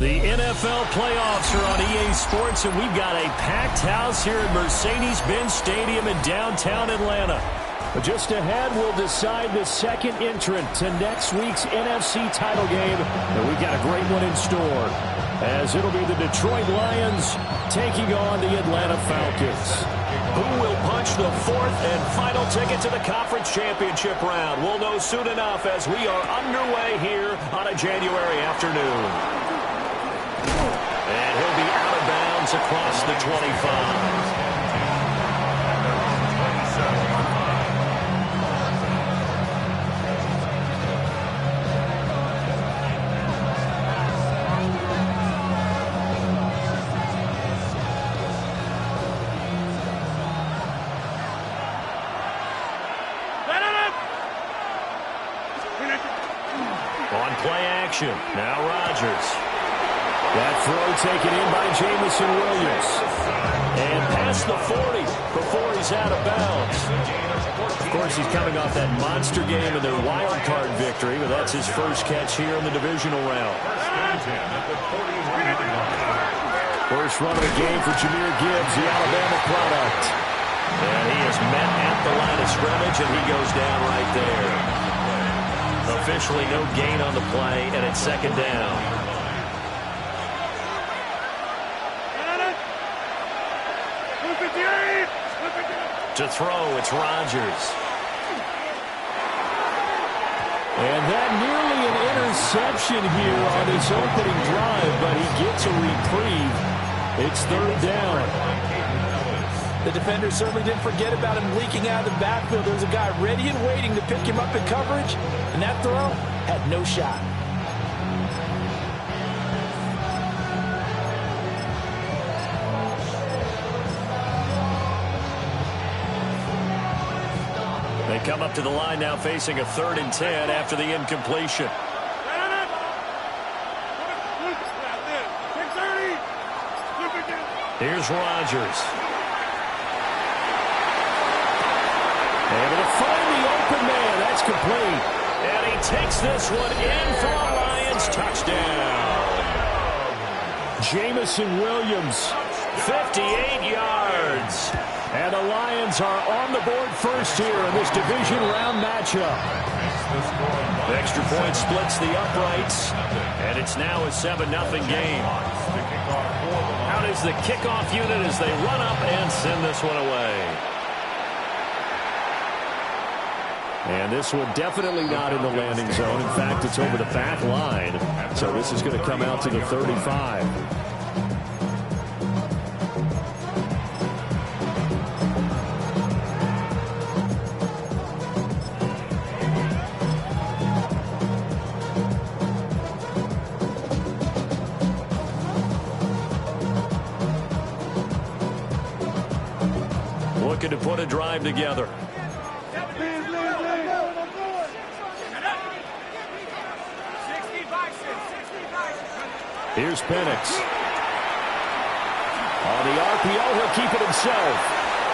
The NFL playoffs are on EA Sports, and we've got a packed house here at Mercedes-Benz Stadium in downtown Atlanta. But just ahead, we'll decide the second entrant to next week's NFC title game, and we've got a great one in store, as it'll be the Detroit Lions taking on the Atlanta Falcons. Who will punch the fourth and final ticket to the conference championship round? We'll know soon enough as we are underway here on a January afternoon. And he'll be out of bounds across the 25. On play action, now Rodgers. That throw taken in by Jameson Williams. And past the 40 before he's out of bounds. Of course, he's coming off that monster game in their wild card victory, but that's his first catch here in the divisional round. First run of the game for Jahmyr Gibbs, the Alabama product. And he is met at the line of scrimmage, and he goes down right there. Officially no gain on the play, and it's second down. To throw, it's Rodgers. And that nearly an interception here on his opening drive, but he gets a reprieve. It's third down. The defender certainly didn't forget about him leaking out of the backfield. There was a guy ready and waiting to pick him up in coverage, and that throw had no shot. They come up to the line now facing a 3rd and 10 after the incompletion. Here's Rodgers. Able to find the open man. That's complete. And he takes this one in for a Lions touchdown. Jameson Williams, 58 yards. And the Lions are on the board first here in this division round matchup. The extra point splits the uprights, and it's now a 7-0 game. Out is the kickoff unit as they run up and send this one away. And this one definitely not in the landing zone. In fact, it's over the back line. So this is going to come out to the 35. Looking to put a drive together. Here's Penix. On the RPO, he'll keep it himself.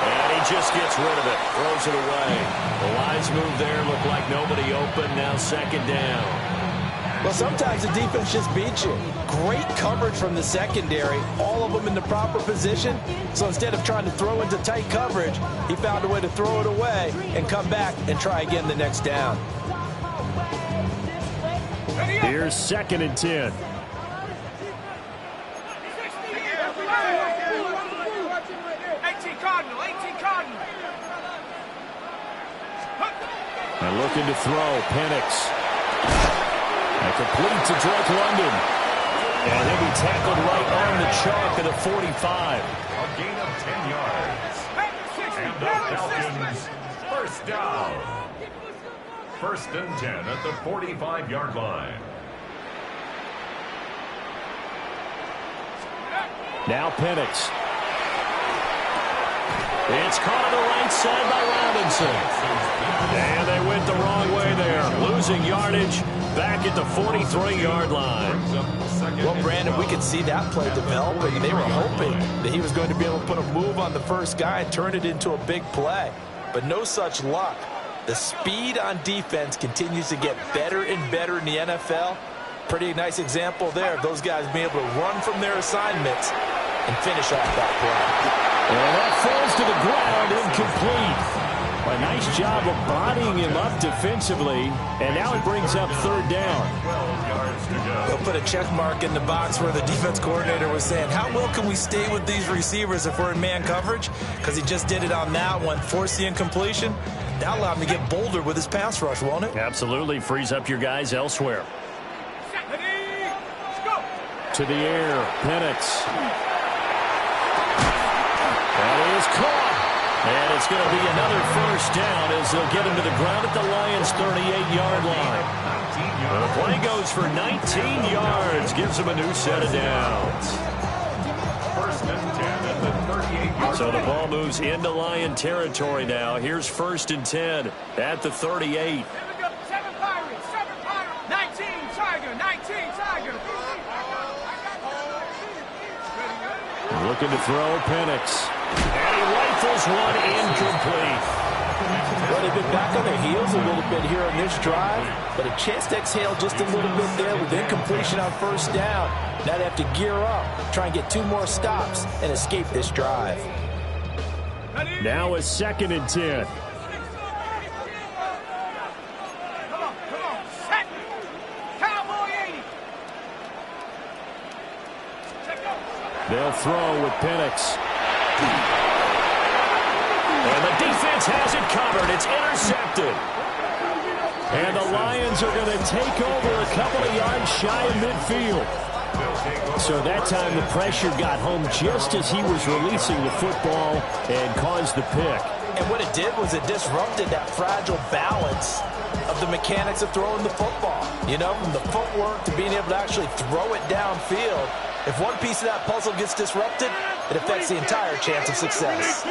And he just gets rid of it. Throws it away. The lines move there. Look like nobody open. Now second down. Well, sometimes the defense just beats you. Great coverage from the secondary. All of them in the proper position. So instead of trying to throw into tight coverage, he found a way to throw it away and come back and try again the next down. Here's 2nd and 10. And looking to throw, Penix. And complete to Drake London. And he'll be tackled right on the chalk of the 45. A gain of 10 yards. And the Falcons, first down. 1st and 10 at the 45-yard line. Now Penix. It's caught on the right side by Robinson. And they went the wrong way there. Losing yardage back at the 43-yard line. Well, Brandon, we could see that play developing. They were hoping that he was going to be able to put a move on the first guy and turn it into a big play. But no such luck. The speed on defense continues to get better and better in the NFL. Pretty nice example there of those guys being able to run from their assignments and finish off that play. And that falls to the ground, incomplete. A nice job of bodying him up defensively, and now it brings up third down. They'll put a check mark in the box where the defense coordinator was saying, how well can we stay with these receivers if we're in man coverage? Because he just did it on that one, forced the incompletion. That allowed him to get bolder with his pass rush, won't it? Absolutely, frees up your guys elsewhere. To the air, Penix. That is caught. And it's going to be another first down as they'll get him to the ground at the Lions' 38-yard line. Well, the play goes for 19 yards, gives him a new set of downs. First and 10 at the 38-yard So the ball moves into Lion territory now. Here's first and 10 at the 38. 7 Pirates, 19 Tiger, 19 Tiger. Looking to throw, Penix. And he rifles one incomplete. Well, they've been back on their heels a little bit here on this drive, but a chance to exhale just a little bit there with incompletion on first down. Now they have to gear up, try and get 2 more stops, and escape this drive. Now a second and 10. Come on, set. Cowboy 80. They'll throw with Penix. And the defense has it covered. It's intercepted. And the Lions are going to take over a couple of yards shy of midfield. So that time the pressure got home just as he was releasing the football and caused the pick. And what it did was it disrupted that fragile balance of the mechanics of throwing the football. You know, from the footwork to being able to actually throw it downfield. If one piece of that puzzle gets disrupted, it affects the entire chance of success.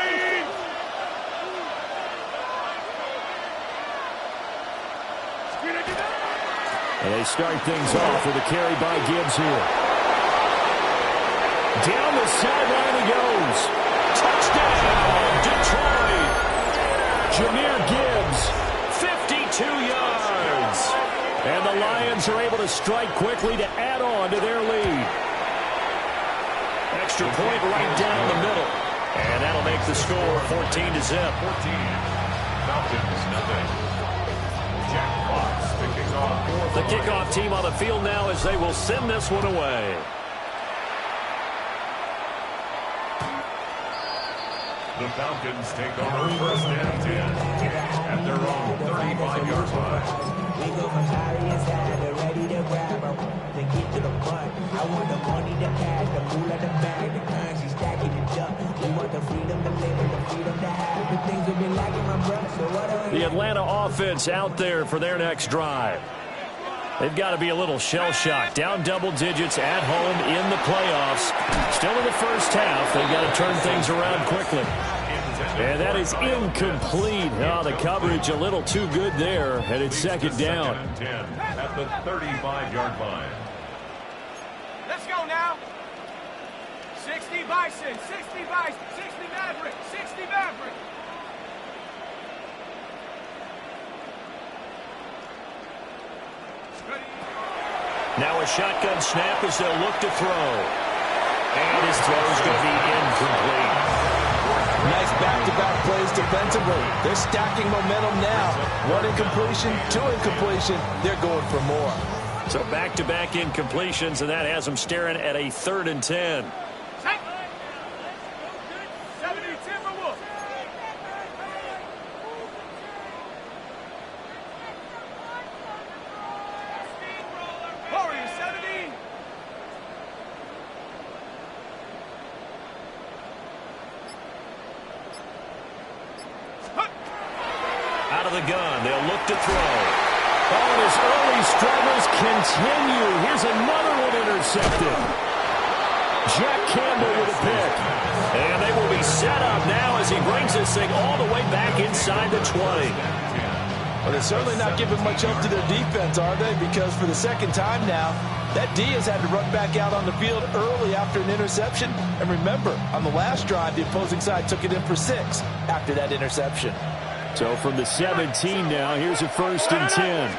And they start things off with a carry by Gibbs here. Down the sideline he goes. Touchdown, Detroit. Jahmyr Gibbs, 52 yards. And the Lions are able to strike quickly to add on to their lead. Extra point right down the middle. And that'll make the score 14-0. 14. Falcons, nothing. Jack Fox, the kickoff. The kickoff team on the field now as they will send this one away. The Falcons take over first and 10 at their own 35-yard line. We go from high inside, they're ready to grab them. To get to the front, I want the money, the cash, the food at the bag, the currency stacking it up. We want the freedom to live and the freedom to have the things we've been lacking, my brother. So what are we? The Atlanta offense out there for their next drive. They've got to be a little shell-shocked. Down double digits at home in the playoffs. Still in the first half. They've got to turn things around quickly. And that is incomplete. Oh, the coverage a little too good there. And it's second down. Second and 10 at the 35-yard line. Let's go now. 60 Bison, 60 Bison, 60 Maverick, 60 Maverick. Now a shotgun snap as they'll look to throw. And his throw is going to be incomplete. Nice back-to-back plays defensively. They're stacking momentum now. 1 incompletion, 2 incompletion. They're going for more. So back-to-back incompletions, and that has them staring at a 3rd and 10. 70 Timberwolves. Warriors, 70. Out of the gun, they'll look to throw. Oh, and his early struggles continue. Here's another one intercepted. Jack Campbell with a pick. And they will be set up now as he brings this thing all the way back inside the 20. Well, they're certainly not giving much up to their defense, are they? Because for the second time now, that D has had to run back out on the field early after an interception. And remember, on the last drive, the opposing side took it in for 6 after that interception. So from the 17 now, here's a 1st and 10.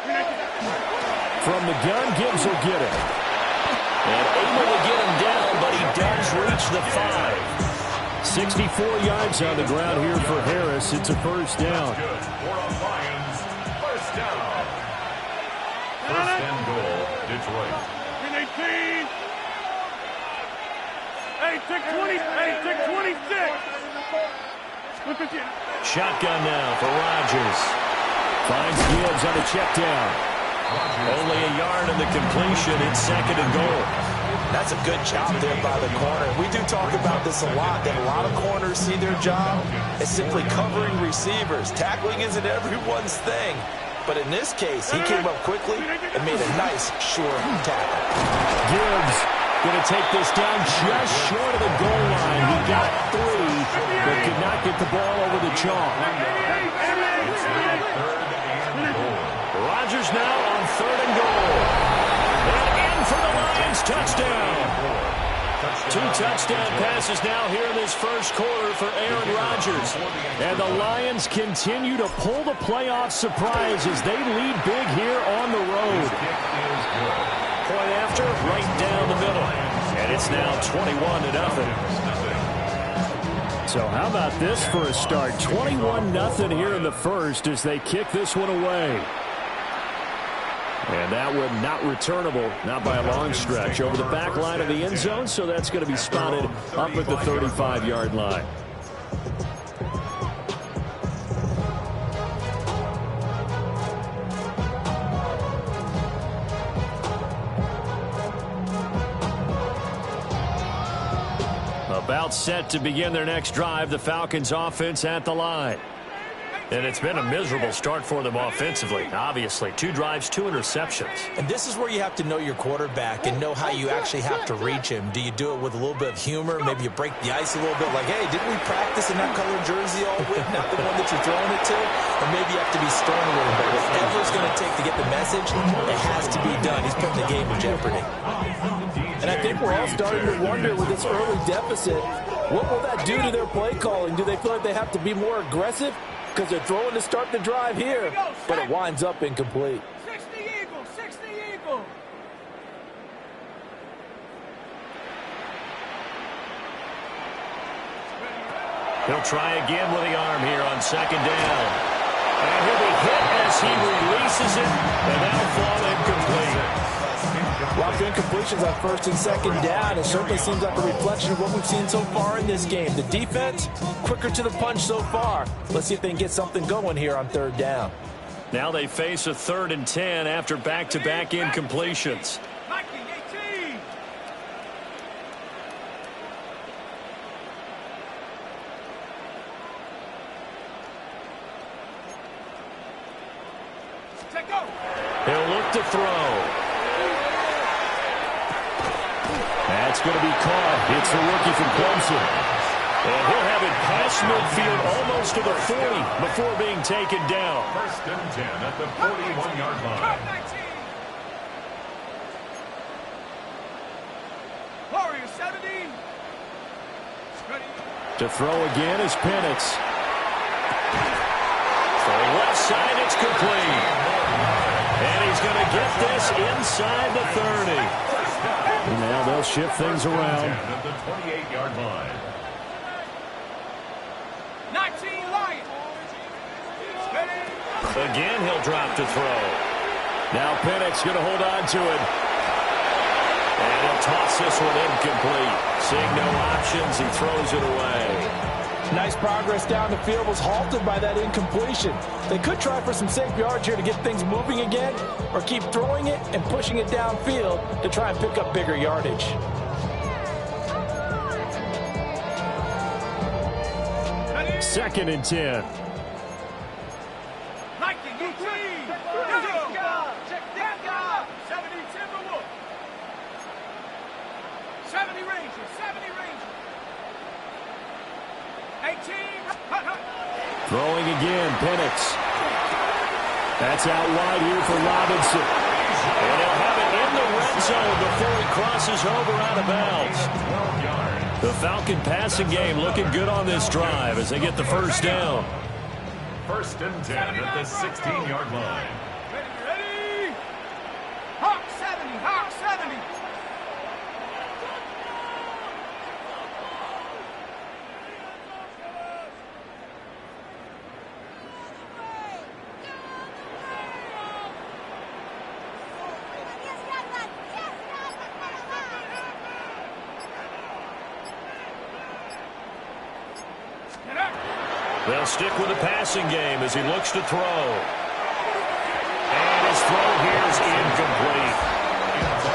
from the gun. Gibbs will get it. And able to get him down, but he does reach the 5. 64 yards on the ground here for Harris. It's a first down. First down. First and goal, Detroit. 18. Hey, take 20. Hey, take 26. Shotgun now for Rodgers. Finds Gibbs on a check down. Only a yard in the completion. It's second and goal. That's a good job there by the corner. We do talk about this a lot, that a lot of corners see their job as simply covering receivers. Tackling isn't everyone's thing. But in this case, he came up quickly and made a nice, sure tackle. Gibbs going to take this down just short of the goal line. He got 3, but could not get the ball over the chalk. Rodgers now on third and goal. And in for the Lions, touchdown. 2 touchdown passes now here in this first quarter for Aaron Rodgers. And the Lions continue to pull the playoff surprise as they lead big here on the road. Point after, right down the middle. And it's now 21-0. So how about this for a start? 21-0 here in the first as they kick this one away. And that one not returnable, not by a long stretch, over the back line of the end zone, so that's going to be spotted up at the 35-yard line. About set to begin their next drive, the Falcons offense at the line. And it's been a miserable start for them offensively, obviously. 2 drives, 2 interceptions. And this is where you have to know your quarterback and know how you actually have to reach him. Do you do it with a little bit of humor? Maybe you break the ice a little bit, like, hey, didn't we practice in that colored jersey all week, not the one that you're throwing it to? Or maybe you have to be stern a little bit. Whatever it's going to take to get the message, it has to be done. He's putting the game in jeopardy. And I think we're all starting to wonder with this early deficit, what will that do to their play calling? Do they feel like they have to be more aggressive? Because they're throwing to start the drive here, but it winds up incomplete. 60 Eagle, 60 Eagle. He'll try again with the arm here on second down. And he'll be hit as he releases it, and that'll fall incomplete. A lot of incompletions on first and second down. It certainly seems like a reflection of what we've seen so far in this game. The defense, quicker to the punch so far. Let's see if they can get something going here on third down. Now they face a 3rd and 10 after back-to-back incompletions. Mikey, 18. Take go. He'll look to throw. That's going to be caught. It's the rookie from Clemson. And he'll have it past midfield almost to the 40 before being taken down. First and 10 at the 41-yard line. 19. Warrior 70. Ready. To throw again is Penix. Throwing left side, it's complete. And he's going to get this inside the 30. And now they'll shift things around. At the 28-yard line. 19 Lions. Again, he'll drop to throw. Now Penix going to hold on to it. And he'll toss this one incomplete. Seeing no options, he throws it away. Nice progress down the field, was halted by that incompletion. They could try for some safe yards here to get things moving again, or keep throwing it and pushing it downfield to try and pick up bigger yardage. Second and 10. Mikey, 18. Check that guy. 70 Timberwolf. 70 Rangers. 70 Rangers. 18. Throwing again, Penix. That's out wide here for Robinson. And he'll have it in the red zone before he crosses over out of bounds. The Falcon passing game looking good on this drive as they get the first down. First and 10 at the 16-yard line. Ready. They'll stick with the passing game as he looks to throw. And his throw here is incomplete.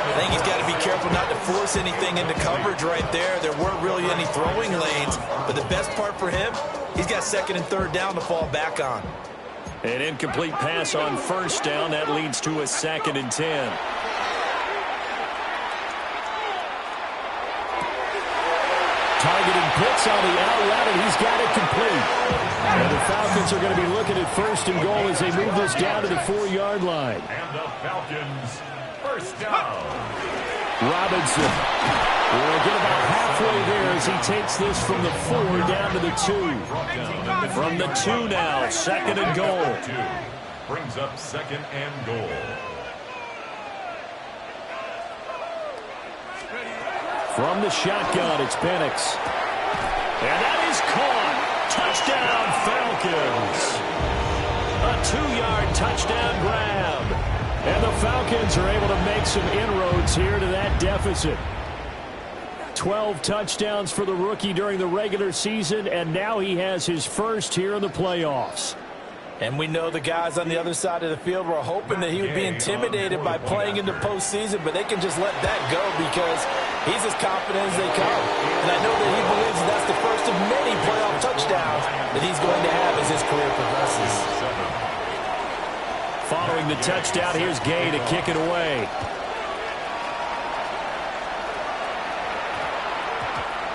I think he's got to be careful not to force anything into coverage right there. There weren't really any throwing lanes, but the best part for him, he's got second and third down to fall back on. An incomplete pass on first down. That leads to a 2nd and 10. Targeting pitch on the out route, and he's got it complete. And the Falcons are going to be looking at 1st and goal as they move this down to the 4-yard line. And the Falcons, first down. Robinson will get about halfway there as he takes this from the 4 down to the 2. From the 2 now, 2nd and goal. Brings up 2nd and goal. From the shotgun, it's Penix. And that is caught. Touchdown, Falcons. A 2-yard touchdown grab. And the Falcons are able to make some inroads here to that deficit. 12 touchdowns for the rookie during the regular season, and now he has his first here in the playoffs. And we know the guys on the other side of the field were hoping that he would be intimidated by playing in the postseason, but they can just let that go because he's as confident as they come. And I know that he believes that's the first of many playoff touchdowns that he's going to have as his career progresses. Following the touchdown, here's Gay to kick it away.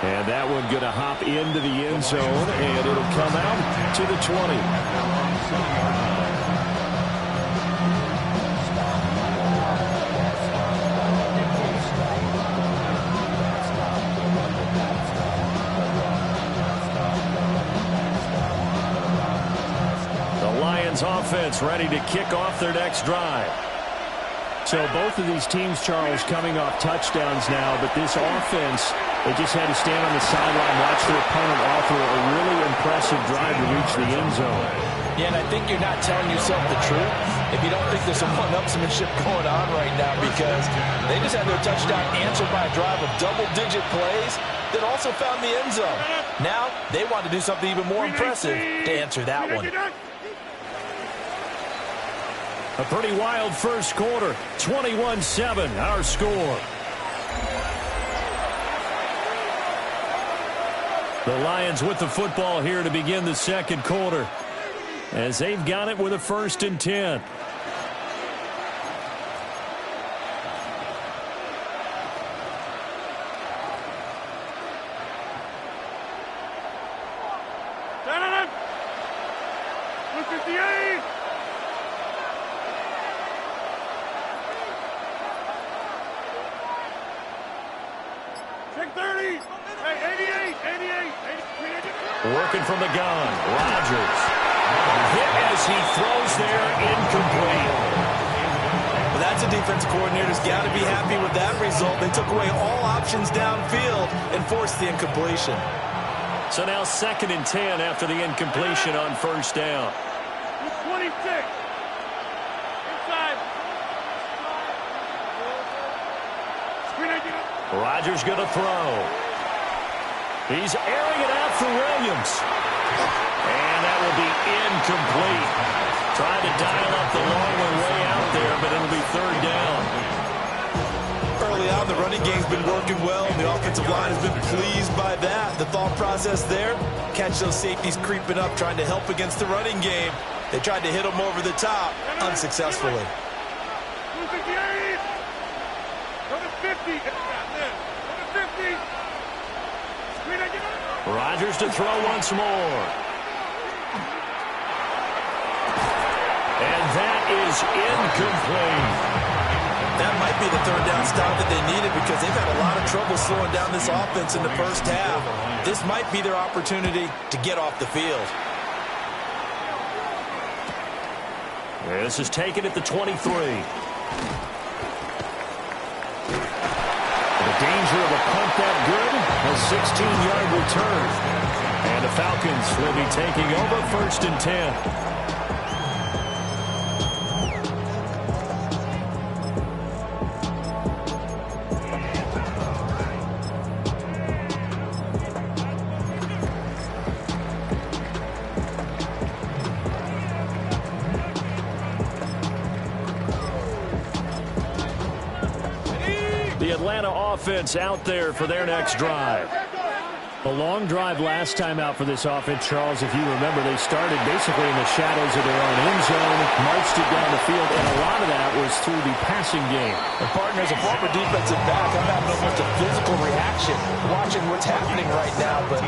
And that one going to hop into the end zone, and it'll come out to the 20. The Lions offense ready to kick off their next drive. So both of these teams, Charles, coming off touchdowns now, but this offense, they just had to stand on the sideline, watch their opponent offer a really impressive drive to reach the end zone. Yeah, and I think you're not telling yourself the truth if you don't think there's some one-upsmanship going on right now, because they just had their touchdown answered by a drive of double-digit plays that also found the end zone. Now they want to do something even more impressive to answer that one. A pretty wild first quarter, 21-7, our score. The Lions with the football here to begin the second quarter, as they've got it with a 1st and 10. Working from the gun, Rodgers. Hit as he throws there, incomplete. Well, that's a defense coordinator's got to be happy with that result. They took away all options downfield and forced the incompletion. So now 2nd and 10 after the incompletion on first down. 26. Inside. Rodgers going to throw. He's airing it out for Williams. And that will be incomplete. Trying to dial up the long one way out there, but it'll be 3rd down. Early on, the running game's been working well. The offensive line has been pleased by that. The thought process there, catch those safeties creeping up, trying to help against the running game. They tried to hit them over the top, unsuccessfully. 258. Go to 50. Go to 50. Rodgers to throw once more. And that is incomplete. That might be the 3rd down stop that they needed, because they've had a lot of trouble slowing down this offense in the first half. This might be their opportunity to get off the field. This is taken at the 23. The danger of a punt that good, a 16-yard return. And the Falcons will be taking over 1st and 10. The Atlanta offense out there for their next drive. A long drive last time out for this offense, Charles. If you remember, they started basically in the shadows of their own end zone, marched it down the field, and a lot of that was through the passing game. And partner, as a former defensive back, I'm having almost a physical reaction watching what's happening right now. But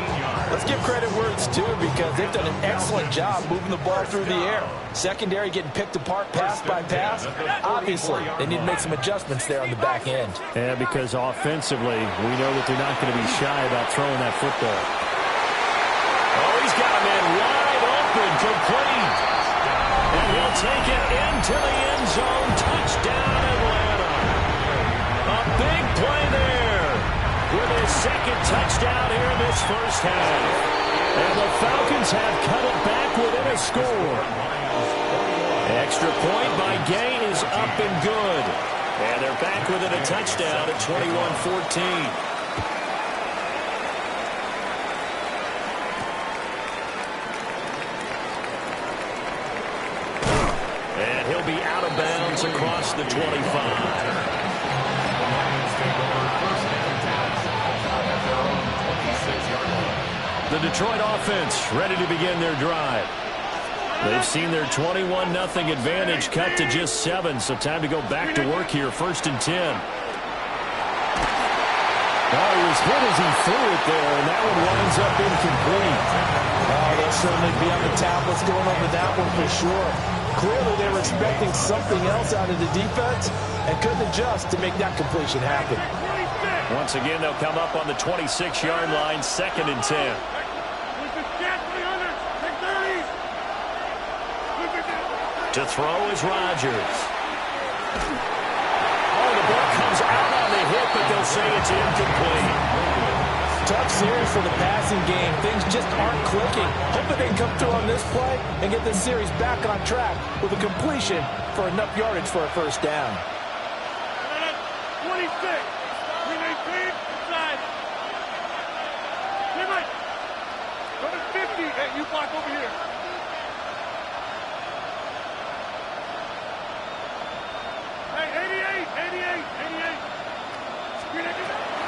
let's give credit where it's due, because they've done an excellent job moving the ball through the air. Secondary getting picked apart pass by pass. Obviously, they need to make some adjustments there on the back end. Yeah, because offensively, we know that they're not going to be shy about throwing that football. Oh, he's got a man wide open, complete. And he'll take it into the end zone. Touchdown, Atlanta. A big play there with his second touchdown here in this first half. And the Falcons have cut it back within a score. Extra point by Gain is up and good. And they're back within a touchdown at 21-14. And he'll be out of bounds across the 25. The Detroit offense ready to begin their drive. They've seen their 21-0 advantage cut to just 7, so time to go back to work here. 1st and 10. Oh, he was hit as he threw it there, and that one winds up incomplete. Oh, they'll certainly be on the tablets going over that one for sure. Clearly, they were expecting something else out of the defense and couldn't adjust to make that completion happen. Once again, they'll come up on the 26-yard line, 2nd and 10. To throw is Rodgers. Oh, the ball comes out on the hit, but they'll say it's incomplete. Tough series for the passing game. Things just aren't clicking. Hoping they can come through on this play and get this series back on track with a completion for enough yardage for a first down. 26. 319. Inside. Go to 50. Hey, you block over here. Hey, 88.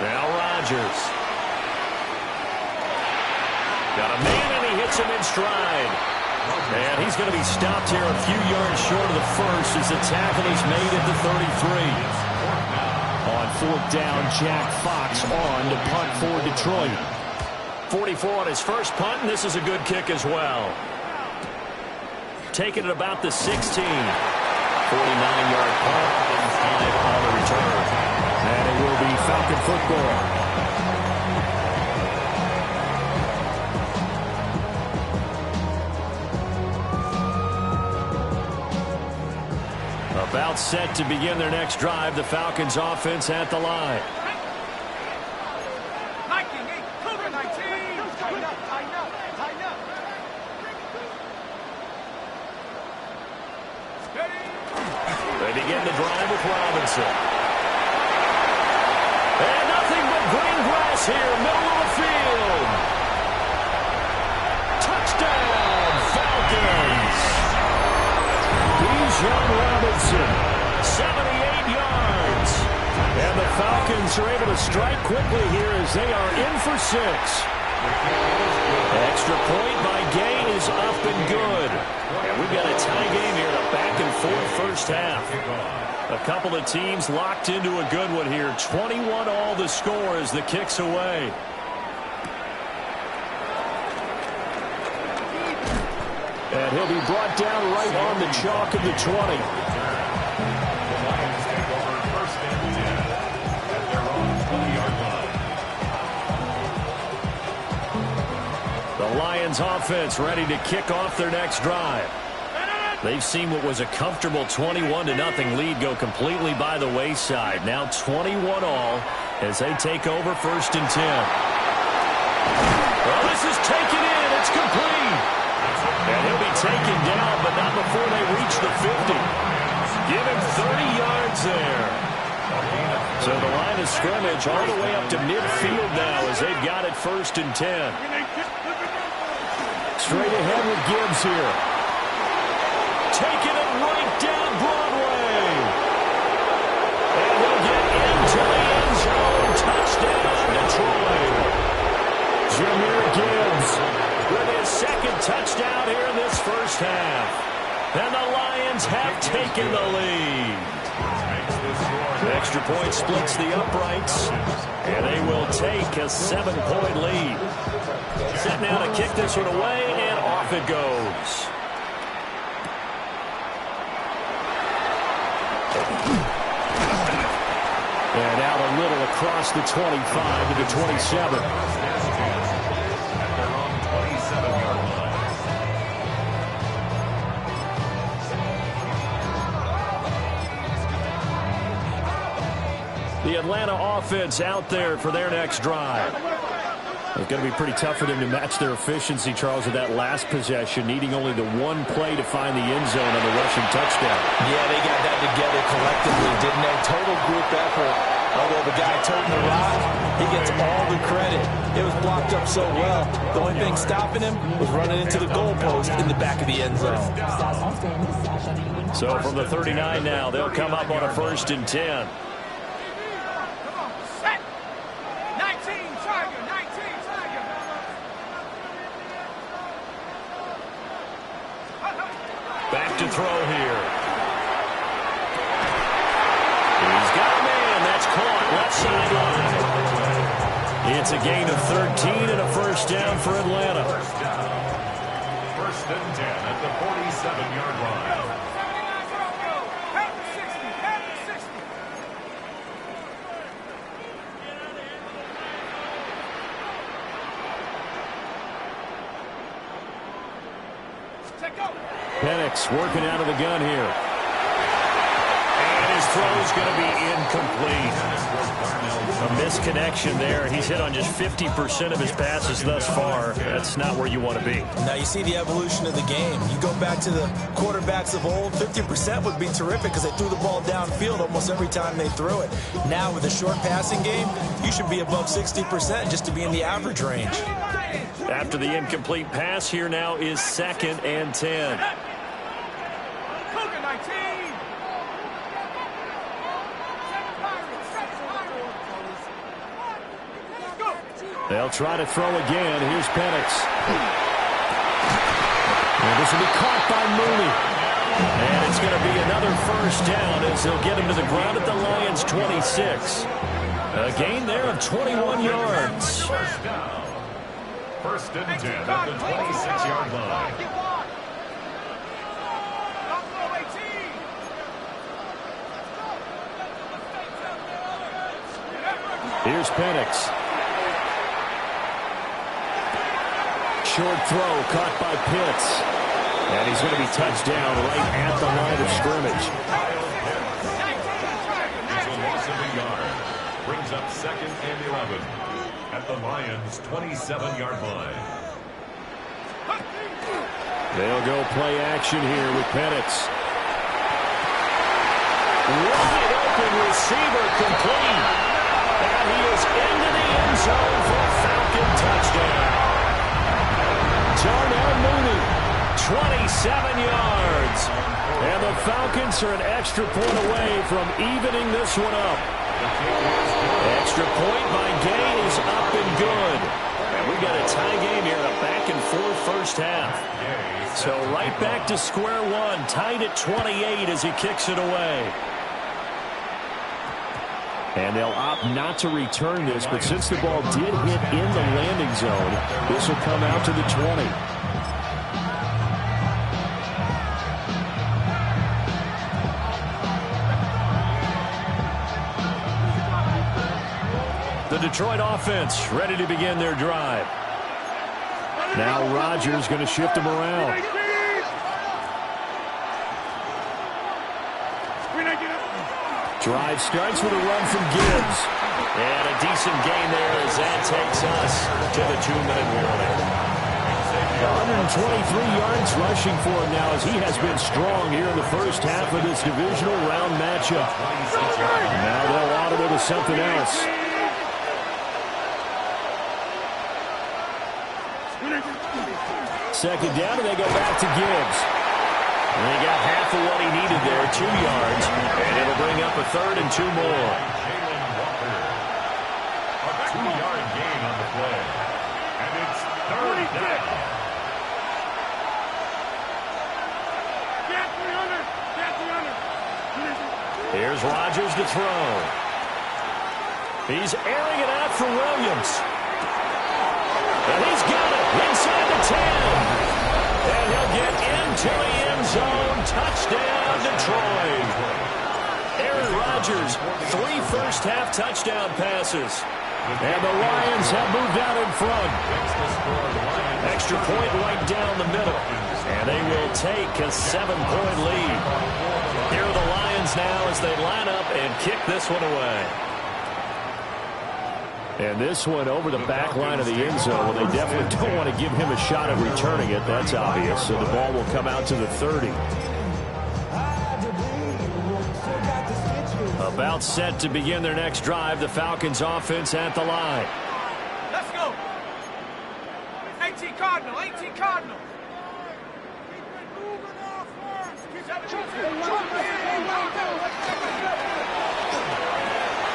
Now Rodgers. Got a man, and he hits him in stride. And he's going to be stopped here a few yards short of the first as the tackle is made at the 33. On 4th down, Jack Fox on to punt for Detroit. 44 on his first punt, and this is a good kick as well. Taking it about the 16. 49-yard punt and 5 on the return. And it will be Falcon football. About set to begin their next drive, the Falcons offense at the line. They begin the drive with Robinson. And nothing but green grass here, middle of the field. Touchdown, Falcons. Bijan Robinson, 78 yards. and the Falcons are able to strike quickly here as they are in for 6. Extra point by Gain is up and good. And we've got a tie game here, a back-and-forth first half. A couple of teams locked into a good one here. 21 all the score as the kick's away. And he'll be brought down right on the chalk of the 20. The Lions offense ready to kick off their next drive. They've seen what was a comfortable 21-0 lead go completely by the wayside. Now 21 all as they take over 1st and 10. Well, this is taken in. It's complete. And he'll be taken down, but not before they reach the 50. Give him 30 yards there. So the line of scrimmage all the way up to midfield now as they've got it 1st and 10. Straight ahead with Gibbs here. Taking it right down Broadway. And he'll get into the with his second touchdown here in this first half. And the Lions have taken the lead. Extra point splits the uprights, and they will take a 7-point lead. Set now to kick this one away, and off it goes. And out a little across the 25 to the 27. The Atlanta offense out there for their next drive. It's going to be pretty tough for them to match their efficiency, Charles, with that last possession, needing only the one play to find the end zone on the rushing touchdown. Yeah, they got that together collectively, didn't they? Total group effort. Although the guy toting the rock, he gets all the credit. It was blocked up so well. The only thing stopping him was running into the goalpost in the back of the end zone. So from the 39 now, they'll come up on a 1st and 10. Back to throw here. He's got a man. That's caught. Left sideline. It's a gain of 13 and a 1st down for Atlanta. 1st and 10 at the 47-yard line. Penix working out of the gun here. And his throw is going to be incomplete. A misconnection there. He's hit on just 50% of his passes thus far. That's not where you want to be. Now you see the evolution of the game. You go back to the quarterbacks of old, 50% would be terrific because they threw the ball downfield almost every time they threw it. Now with a short passing game, you should be above 60% just to be in the average range. After the incomplete pass, here now is 2nd and 10. They'll try to throw again. Here's Penix. And this will be caught by Mooney. And it's going to be another 1st down as they'll get him to the ground at the Lions' 26. A gain there of 21 yards. 1st and 10 at the 26-yard line. Here's Penix. Short throw caught by Pitts. And he's going to be touched down right at the line of scrimmage. It's a loss of a yard. Brings up 2nd and 11 at the Lions' 27-yard line. They'll go play action here with Penix. Wide open receiver complete. And he is into the end zone for a Falcon touchdown. Darnell Mooney, 27 yards. And the Falcons are an extra point away from evening this one up. Extra point by Gay is up and good. And we got a tie game here, a back-and-forth first half. So right back to square one, tied at 28 as he kicks it away. And they'll opt not to return this, but since the ball did hit in the landing zone, this will come out to the 20. The Detroit offense ready to begin their drive. Now Rodgers going to shift them around. Drive starts with a run from Gibbs. And a decent gain there as that takes us to the 2-minute warning. 123 yards rushing for him now as he has been strong here in the first half of this divisional round matchup. Now they'll audible to something else. Second down, and they go back to Gibbs. And he got half of what he needed there, 2 yards, and it'll bring up a 3rd and 2 more. A 2-yard gain on the play. And it's 3rd down. Here's Rodgers to throw. He's airing it out for Williams. And he's got it inside the 10. And he'll get into the end zone. Touchdown, Detroit. Aaron Rodgers, 3 first-half touchdown passes. And the Lions have moved out in front. Extra point right down the middle. And they will take a 7-point lead. Here are the Lions now as they line up and kick this one away. And this one over the back line of the end zone. Well, they definitely don't want to give him a shot at returning it. That's obvious. So the ball will come out to the 30. About set to begin their next drive. The Falcons offense at the line. Let's go. 18 Cardinal, 18 Cardinal.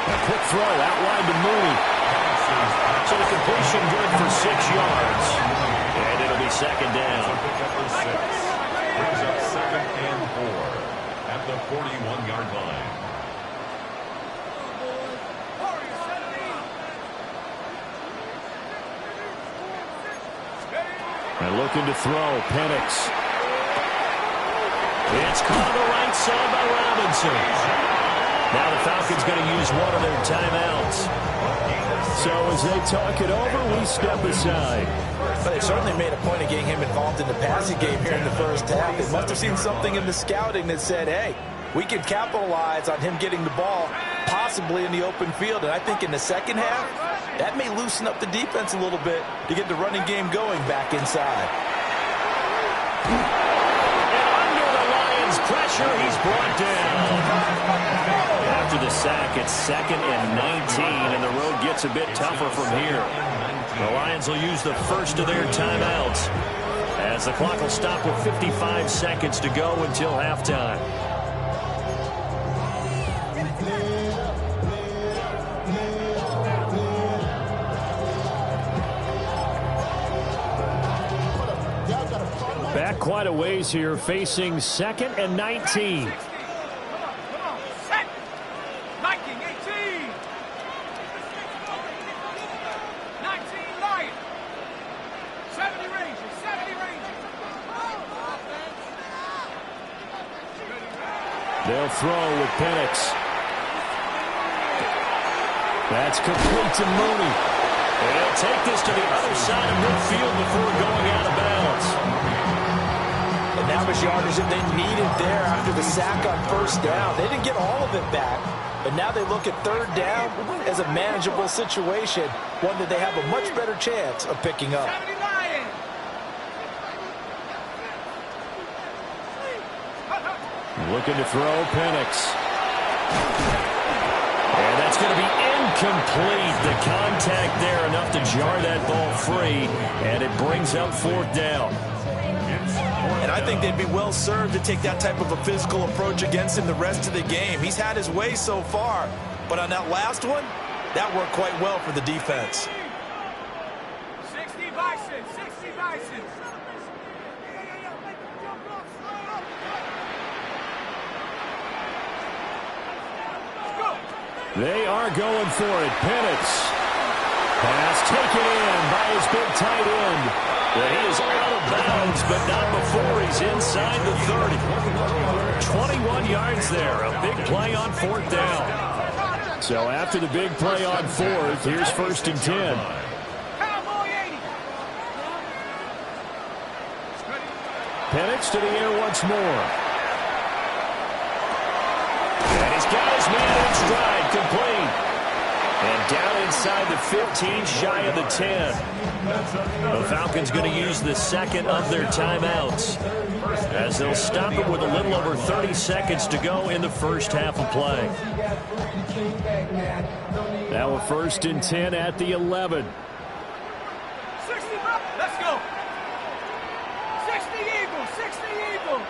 A quick throw out wide to Mooney. So the completion good for 6 yards. And it'll be second down. Brings up 2nd and 4 at the 41-yard line. And looking to throw, Penix. It's caught on the right side by Robinson. Now the Falcons going to use one of their timeouts. So as they talk it over, we step aside. But they certainly made a point of getting him involved in the passing game here in the first half. They must have seen something in the scouting that said, hey, we can capitalize on him getting the ball possibly in the open field. And I think in the second half, that may loosen up the defense a little bit to get the running game going back inside. And under the Lions' pressure, he's brought down. After the sack, it's 2nd and 19, and the road gets a bit tougher from here. The Lions will use the first of their timeouts as the clock will stop with 55 seconds to go until halftime. Back quite a ways here, facing 2nd and 19. They'll throw with Penix. That's complete to Mooney. And he'll take this to the other side of midfield before going out of bounds. And that was yardage that they needed there after the sack on first down. They didn't get all of it back, but now they look at third down as a manageable situation, one that they have a much better chance of picking up. Looking to throw, Penix. And that's going to be incomplete. The contact there enough to jar that ball free, and it brings up 4th down. And I think they'd be well served to take that type of a physical approach against him the rest of the game. He's had his way so far, but on that last one, that worked quite well for the defense. 60 Bison, 60 Bison. They are going for it. Penix. Pass taken in by his big tight end. Well, he is out of bounds, but not before he's inside the 30. 21 yards there. A big play on 4th down. So after the big play on 4th, here's 1st and 10. Penix to the air once more. And he's got his man in stride. Complete. And down inside the 15, shy of the 10. The Falcons going to use the 2nd of their timeouts as they'll stop it with a little over 30 seconds to go in the first half of play. Now a 1st and 10 at the 11. 60, let's go. 60 Eagles, 60 Eagles.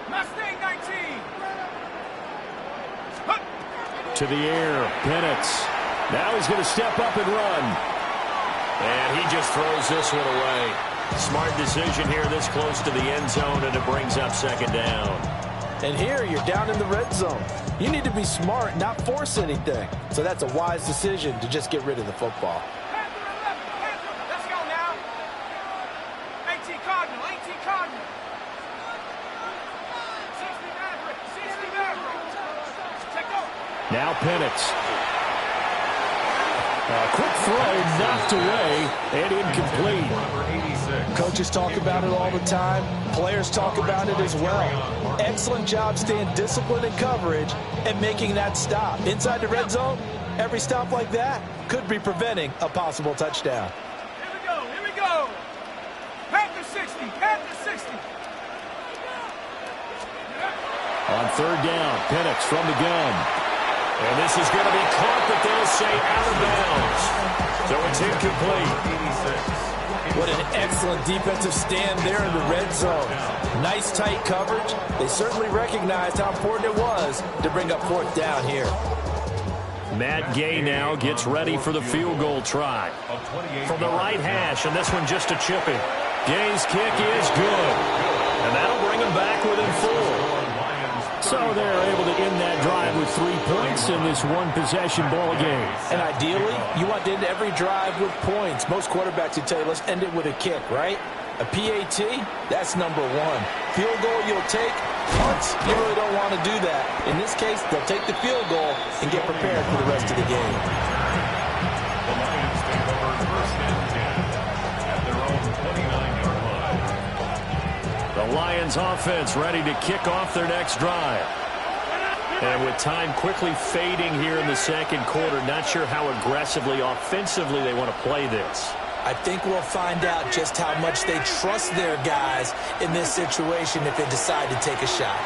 Mustang 19. To the air, Penix. Now he's going to step up and run. And he just throws this one away. Smart decision here this close to the end zone, and it brings up second down. And here you're down in the red zone. You need to be smart, not force anything. So that's a wise decision to just get rid of the football. Let's go now. 18 Cardinal, 18 Cardinal. 60 Maverick, 60 Maverick. Take over. Now Penix. A quick throw knocked away and incomplete. Coaches talk about it all the time. Players talk about it as well. Excellent job staying disciplined in coverage and making that stop. Inside the red zone, every stop like that could be preventing a possible touchdown. Here we go, here we go. Panther 60, Panther 60. On third down, Penix from the gun. And this is going to be caught, but they'll say out of bounds. So it's incomplete. What an excellent defensive stand there in the red zone. Nice tight coverage. They certainly recognized how important it was to bring up fourth down here. Matt Gay now gets ready for the field goal try. From the right hash, and this one just a chipping. Gay's kick is good. And that'll bring him back within 4. So they're able to end that drive with 3 points in this one-possession ball game. And ideally, you want to end every drive with points. Most quarterbacks would tell you, let's end it with a kick, right? A PAT, that's number 1. Field goal you'll take, punts, you really don't want to do that. In this case, they'll take the field goal and get prepared for the rest of the game. The Lions take over first and 10 at their own 29-yard line. The Lions offense ready to kick off their next drive. And with time quickly fading here in the second quarter, not sure how aggressively, offensively they want to play this. I think we'll find out just how much they trust their guys in this situation if they decide to take a shot.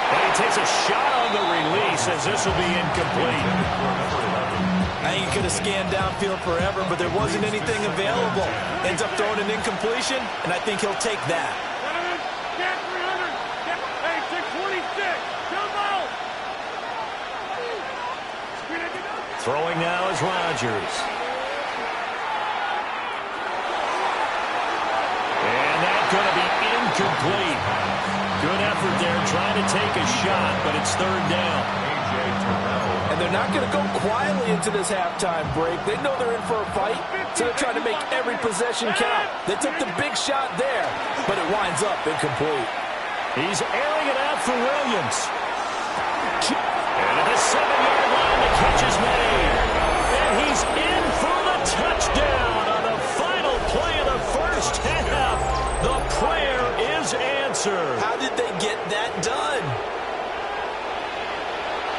And he takes a shot on the release as this will be incomplete. I think he could have scanned downfield forever, but there wasn't anything available. Ends up throwing an incompletion, and I think he'll take that. Get 300. Hey, take 26. Come on. Throwing now is Rodgers. And that's going to be incomplete. Good effort there trying to take a shot, but it's third down. And they're not going to go quietly into this halftime break. They know they're in for a fight, so they're trying to make every possession count. They took the big shot there, but it winds up incomplete. He's airing it out for Williams. And at the 7-yard line, the catch is made. And he's in for the touchdown on the final play of the first half. The prayer is answered. How did they get that done?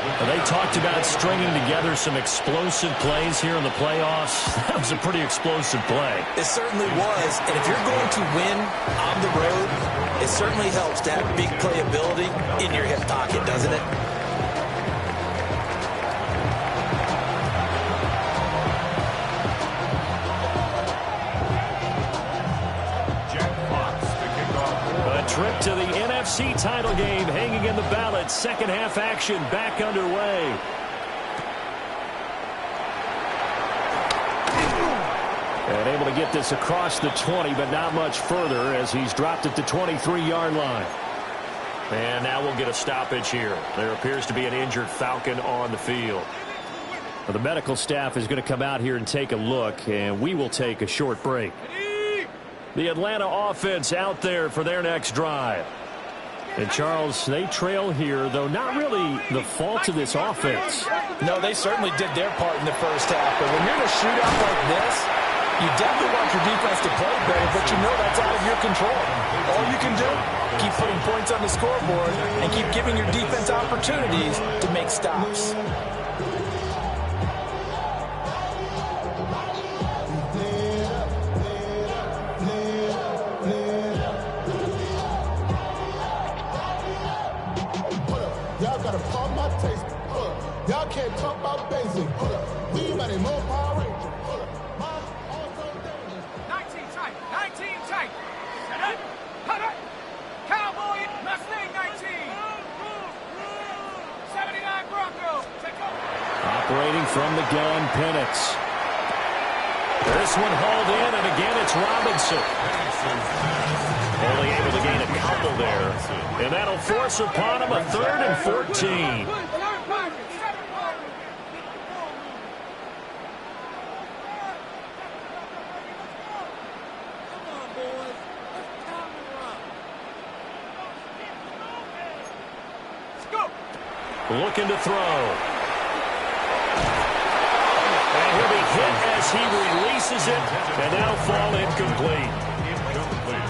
They talked about stringing together some explosive plays here in the playoffs. That was a pretty explosive play. It certainly was. And if you're going to win on the road, it certainly helps to have big playability in your hip pocket, doesn't it? Trip to the NFC title game hanging in the balance. Second half action back underway. And able to get this across the 20, but not much further as he's dropped at the 23-yard line. And now we'll get a stoppage here. There appears to be an injured Falcon on the field. Well, the medical staff is going to come out here and take a look, and we will take a short break. The Atlanta offense out there for their next drive. And, Charles, they trail here, though not really the fault of this offense. No, they certainly did their part in the first half. But when you're in a shootout like this, you definitely want your defense to play better, but you know that's out of your control. All you can do, keep putting points on the scoreboard and keep giving your defense opportunities to make stops. Y'all can't talk about basic. We money more Power Ranger. 19 tight. 19 tight. Set up. Cut it. Cowboy Mustang 19. 79 Bronco. Take over. gun Penix. This one hauled in, and again it's Robinson. Only able to gain a couple there. And that'll force upon him a 3rd and 14. Looking to throw. And he'll be hit as he releases it, and that'll fall incomplete.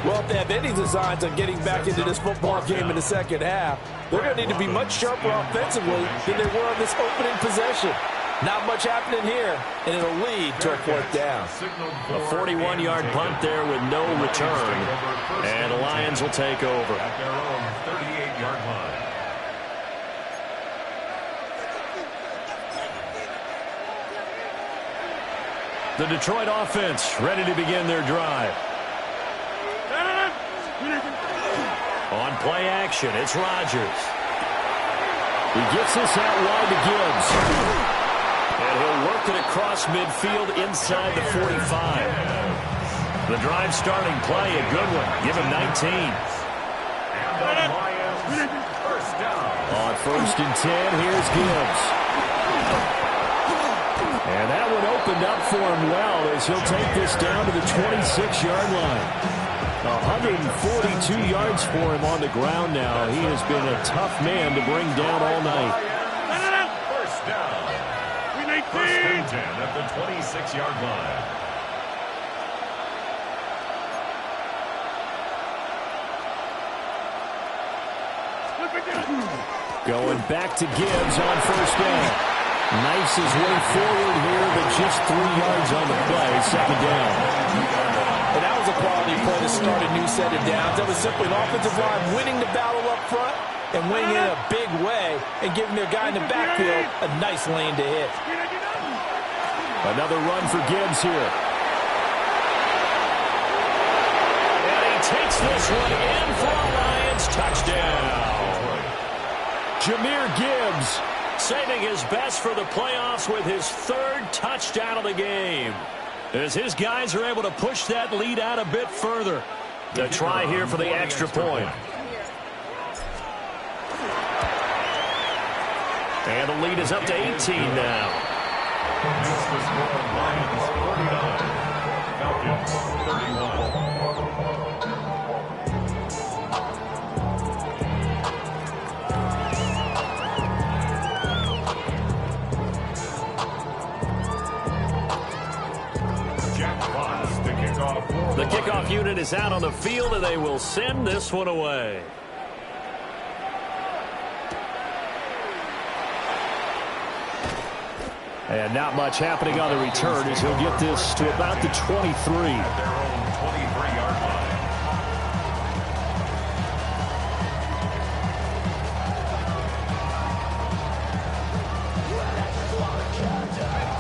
Well, if they have any designs on getting back into this football game in the second half, they're going to need to be much sharper offensively than they were on this opening possession. Not much happening here, and it'll lead to a 4th down. A 41-yard punt there with no return, and the Lions will take over. At their own 38-yard line. The Detroit offense ready to begin their drive. On play action, it's Rodgers. He gets this out wide to Gibbs. And he'll work it across midfield inside the 45. The drive starting play, a good one. Give him 19. On 1st and 10, here's Gibbs. And that one opened up for him well as he'll take this down to the 26-yard line. 142 yards for him on the ground now. He has been a tough man to bring down all night. First down. 1st and 10 at the 26-yard line. Going back to Gibbs on 1st down. Knifes his way forward here, but just 3 yards on the play. 2nd down. And that was a quality play to start a new set of downs. That was simply an offensive line winning the battle up front and winning in a big way and giving their guy in the backfield a nice lane to hit. Another run for Gibbs here. And he takes this one in for a Lions touchdown. Jahmyr Gibbs saving his best for the playoffs with his 3rd touchdown of the game. As his guys are able to push that lead out a bit further. The try here for the extra point. And the lead is up to 18 now. It's the score of Lions 49, Falcons 31. The kickoff unit is out on the field, and they will send this one away. And not much happening on the return as he'll get this to about the 23. At their own 23-yard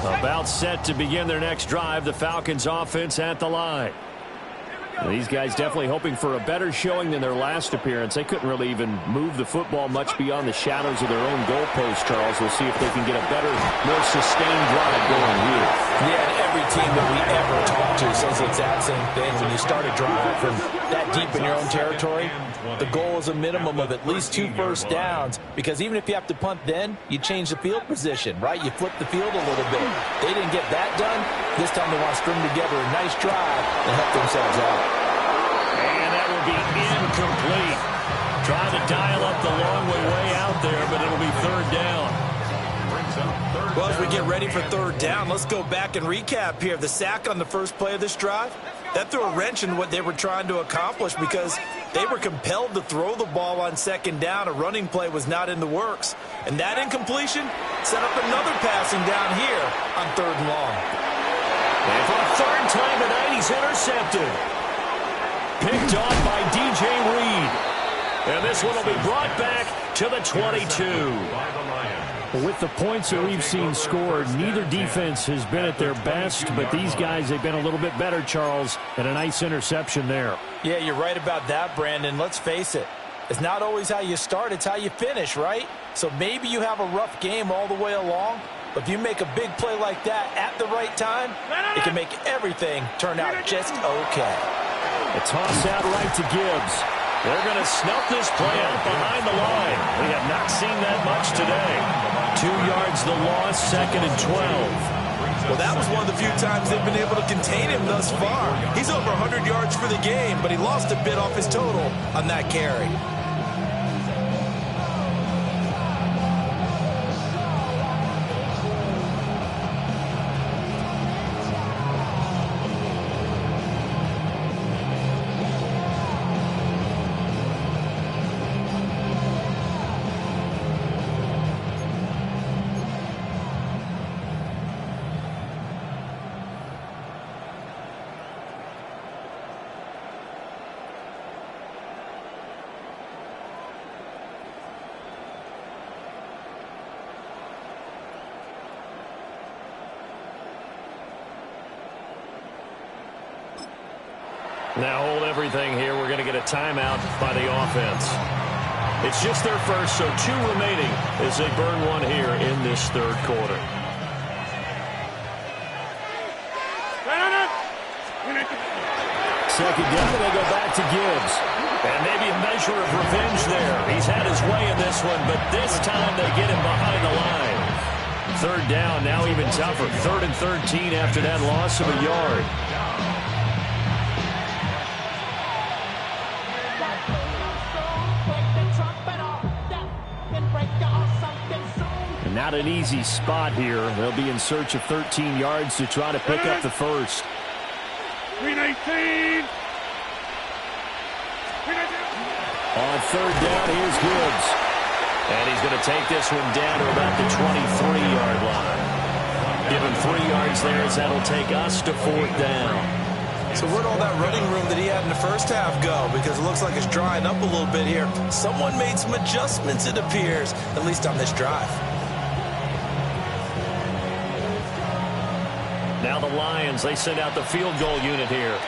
line. About set to begin their next drive, the Falcons offense at the line. These guys definitely hoping for a better showing than their last appearance. They couldn't really even move the football much beyond the shadows of their own goalpost, Charles. We'll see if they can get a better, more sustained drive going here. Yeah, and every team that we ever talk to says the exact same thing. When you start a drive from that deep in your own territory, the goal is a minimum of at least 2 first downs, because even if you have to punt then, you change the field position, right? You flip the field a little bit. They didn't get that done. This time they want to string together a nice drive and help themselves out. And that will be incomplete. Trying to dial up the long way out there, but it'll be 3rd down. Well, as we get ready for 3rd down, let's go back and recap here. The sack on the first play of this drive, that threw a wrench in what they were trying to accomplish because they were compelled to throw the ball on 2nd down. A running play was not in the works. And that incompletion set up another passing down here on 3rd and long. And for the 3rd time tonight, he's intercepted. Picked off by DJ Reed. And this one will be brought back to the 22. With the points that we've seen scored, neither defense has been at their best, but these guys, they've been a little bit better, Charles, and a nice interception there. Yeah, you're right about that, Brandon. Let's face it. It's not always how you start, it's how you finish, right? So maybe you have a rough game all the way along, But if you make a big play like that at the right time, it can make everything turn out just okay. A toss out right to Gibbs. They're going to snuff this play out behind the line. We have not seen that much today. 2 yards the loss, 2nd and 12. Well, that was one of the few times they've been able to contain him thus far. He's over 100 yards for the game, but he lost a bit off his total on that carry. Now hold everything here. We're going to get a timeout by the offense. It's just their first, so 2 remaining as they burn one here in this 3rd quarter. Second down, and they go back to Gibbs. And maybe a measure of revenge there. He's had his way in this one, but this time they get him behind the line. 3rd down, now even tougher. 3rd and 13 after that loss of a yard. Not an easy spot here. They'll be in search of 13 yards to try to pick up the first. 319. On 3rd down, here's Gibbs. And he's going to take this one down to about the 23-yard line. Give him 3 yards there as that'll take us to 4th down. So where'd all that running room that he had in the first half go? Because it looks like it's drying up a little bit here. Someone made some adjustments, it appears, at least on this drive. Now the Lions, they send out the field goal unit here.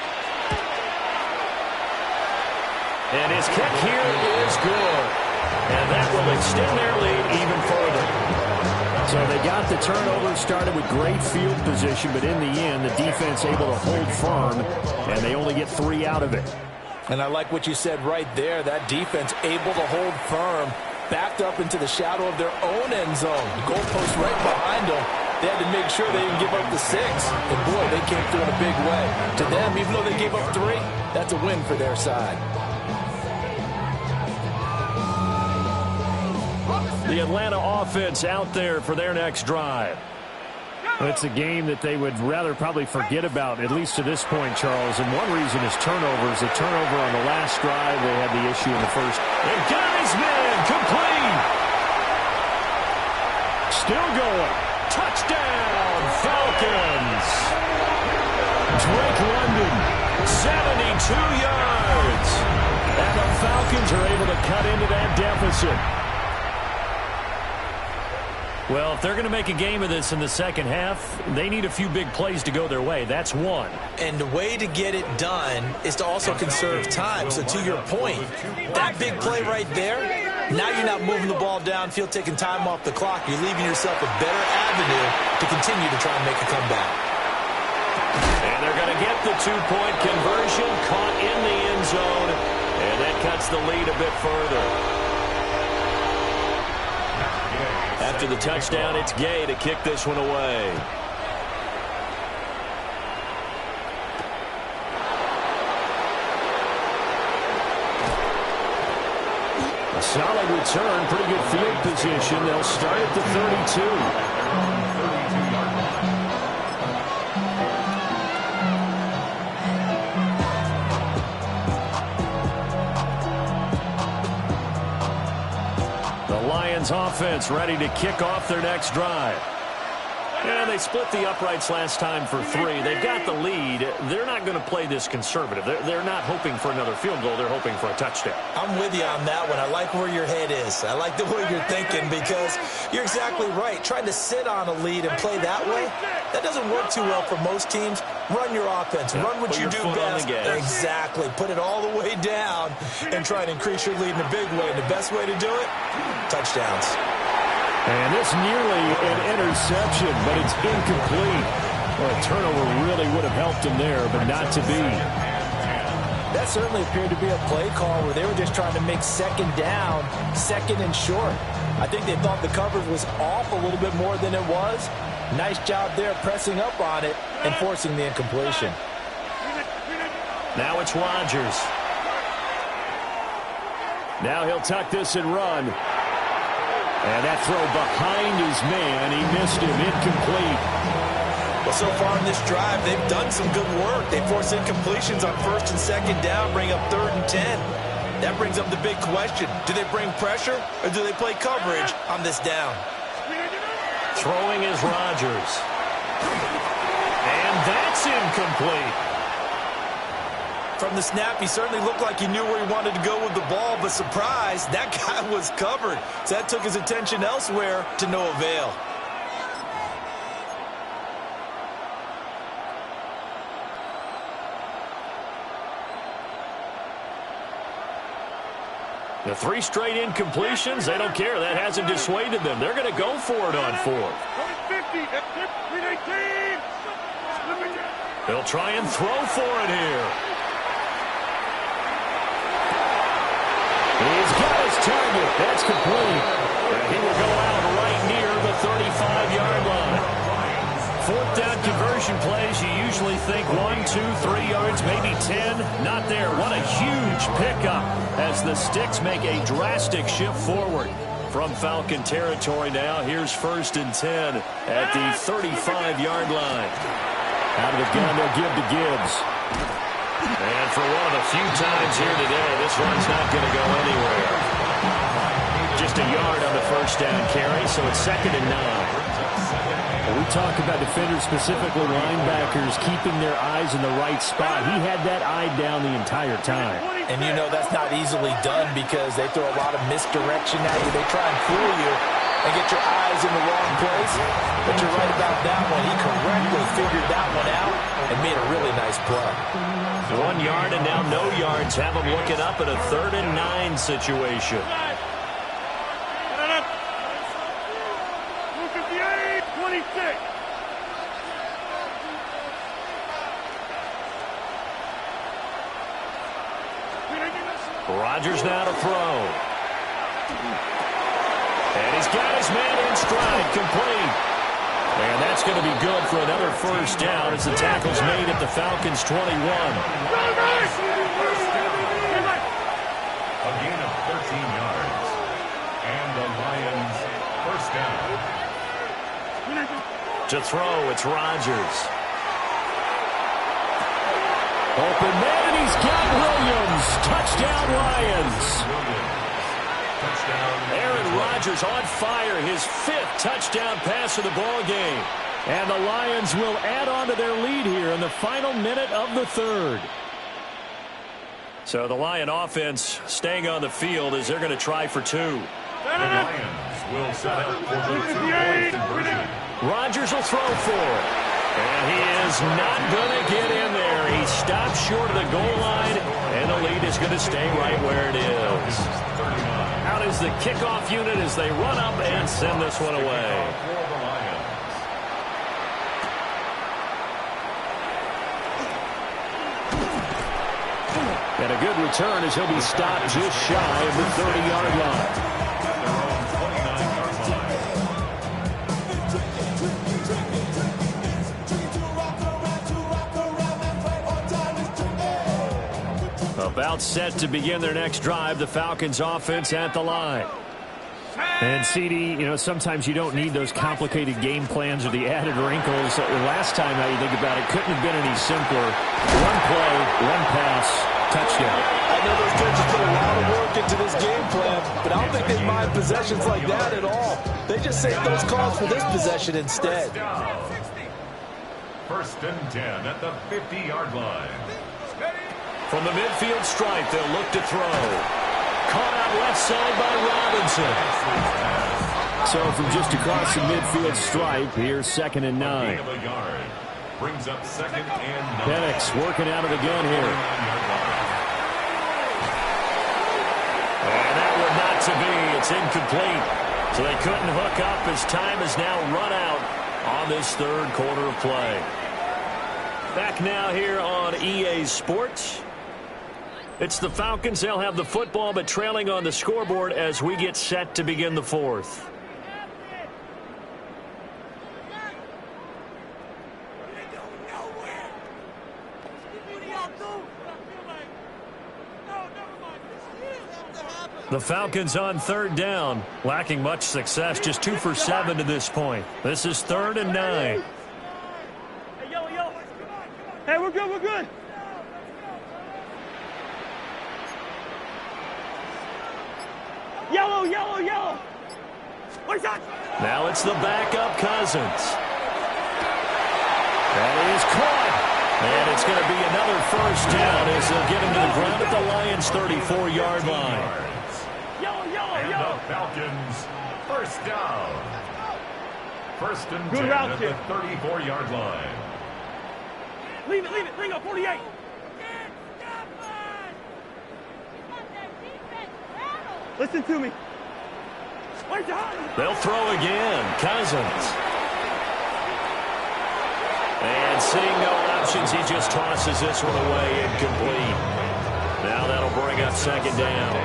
And his kick here is good. And that will extend their lead even further. So they got the turnover, started with great field position, but in the end, the defense able to hold firm, and they only get 3 out of it. And I like what you said right there. That defense able to hold firm, backed up into the shadow of their own end zone. Goalpost right behind them. They had to make sure they didn't give up the 6. And, boy, they came through in a big way. To them, even though they gave up 3, that's a win for their side. The Atlanta offense out there for their next drive. It's a game that they would rather probably forget about, at least to this point, Charles. And one reason is turnovers. A turnover on the last drive. They had the issue in the first. And Geisman, complete. Still going. Touchdown, Falcons. Drake London, 72 yards. And the Falcons are able to cut into that deficit. Well, if they're going to make a game of this in the second half, they need a few big plays to go their way. That's one. And the way to get it done is to also conserve time. So to your point, that big play right there, now you're not moving the ball downfield, taking time off the clock. You're leaving yourself a better avenue to continue to try and make a comeback. And they're going to get the 2-point conversion, caught in the end zone, and that cuts the lead a bit further. After the touchdown, it's Gay to kick this one away. A solid return, pretty good field position. They'll start at the 32. Offense ready to kick off their next drive. And they split the uprights last time for 3. They've got the lead. They're not going to play this conservative. They're not hoping for another field goal. They're hoping for a touchdown. I'm with you on that one. I like where your head is. I like the way you're thinking because you're exactly right. Trying to sit on a lead and play that way, that doesn't work too well for most teams. Run your offense. Run what you do best. Exactly. Put it all the way down and try and increase your lead in a big way. And the best way to do it, touchdowns. And this nearly an interception, but it's incomplete. Well, a turnover really would have helped him there, but not to be. That certainly appeared to be a play call where they were just trying to make second down, second and short. I think they thought the coverage was off a little bit more than it was. Nice job there pressing up on it and forcing the incompletion. Now it's Rodgers. Now he'll tuck this and run. And that throw behind his man, he missed him, incomplete. Well, so far in this drive, they've done some good work. They force incompletions on first and second down, bring up 3rd and 10. That brings up the big question. Do they bring pressure or do they play coverage on this down? Throwing is Rodgers. And that's incomplete. From the snap, he certainly looked like he knew where he wanted to go with the ball, but surprise, that guy was covered. So that took his attention elsewhere to no avail. The 3 straight incompletions, they don't care. That hasn't dissuaded them. They're going to go for it on 4th. They'll try and throw for it here. He's got his target. That's complete. And he will go out right near the 35-yard line. 4th down conversion plays, you usually think 1, 2, 3 yards, maybe 10. Not there. What a huge pickup as the Sticks make a drastic shift forward from Falcon territory now. Here's 1st and 10 at the 35-yard line. Out of the gun, they'll give to Gibbs. And for one of the few times here today, this run's not going to go anywhere. Just a yard on the 1st down carry, so it's 2nd and 9. Well, we talk about defenders, specifically linebackers, keeping their eyes in the right spot. He had that eye down the entire time. And you know that's not easily done because they throw a lot of misdirection at you. They try and fool you and get your eyes in the wrong place. But you're right about that one. He correctly figured that one out and made a really nice play. 1 yard and now no yards. Have him looking up at a 3rd and 9 situation. 26. Rodgers now to throw. And he's got his man in stride, complete. And that's going to be good for another 1st down as the tackle's made at the Falcons' 21. A gain of 13 yards. And the Lions' 1st down. To throw, it's Rodgers. Open man, and he's got Williams. Touchdown, Lions. Aaron Rodgers on fire, his 5th touchdown pass of the ball game. And the Lions will add on to their lead here in the final minute of the 3rd. So the Lion offense staying on the field as they're going to try for 2. The Lions will set up for the 2-point conversion. Rodgers will throw for it. And he is not going to get in there. He stops short of the goal line, and the lead is going to stay right where it is. Out is the kickoff unit as they run up and send this one away. And a good return as he'll be stopped just shy of the 30-yard line. About set to begin their next drive, the Falcons offense at the line. And CD, you know, sometimes you don't need those complicated game plans or the added wrinkles. Last time, how you think about it, couldn't have been any simpler. 1 play, 1 pass, touchdown. I know those coaches put a lot of work into this game plan, but I don't think they mind possessions like that at all. They just save those calls for this possession instead. 1st and 10 at the 50-yard line. From the midfield stripe, they'll look to throw. Caught out left side by Robinson. So from just across the midfield stripe, here's 2nd and 9. Brings up 2nd and 9. Penix working out of the gun here. And that one not to be. It's incomplete. So they couldn't hook up as time has now run out on this third quarter of play. Back now here on EA Sports. It's the Falcons. They'll have the football, but trailing on the scoreboard as we get set to begin the fourth. The Falcons on third down, lacking much success, just 2 for 7 to this point. This is 3rd and 9. Hey, yo. Hey, we're good, we're good. Yellow. What's that? Now it's the backup Cousins. That is caught. And it's going to be another first down as they'll get him to the ground at the Lions' 34-yard line. And the Falcons, first down. First and 10 at the 34-yard line. Leave it. Ringo, 48. Listen to me. They'll throw again. Cousins. And seeing no options, he just tosses this one away, incomplete. Now that'll bring up second down.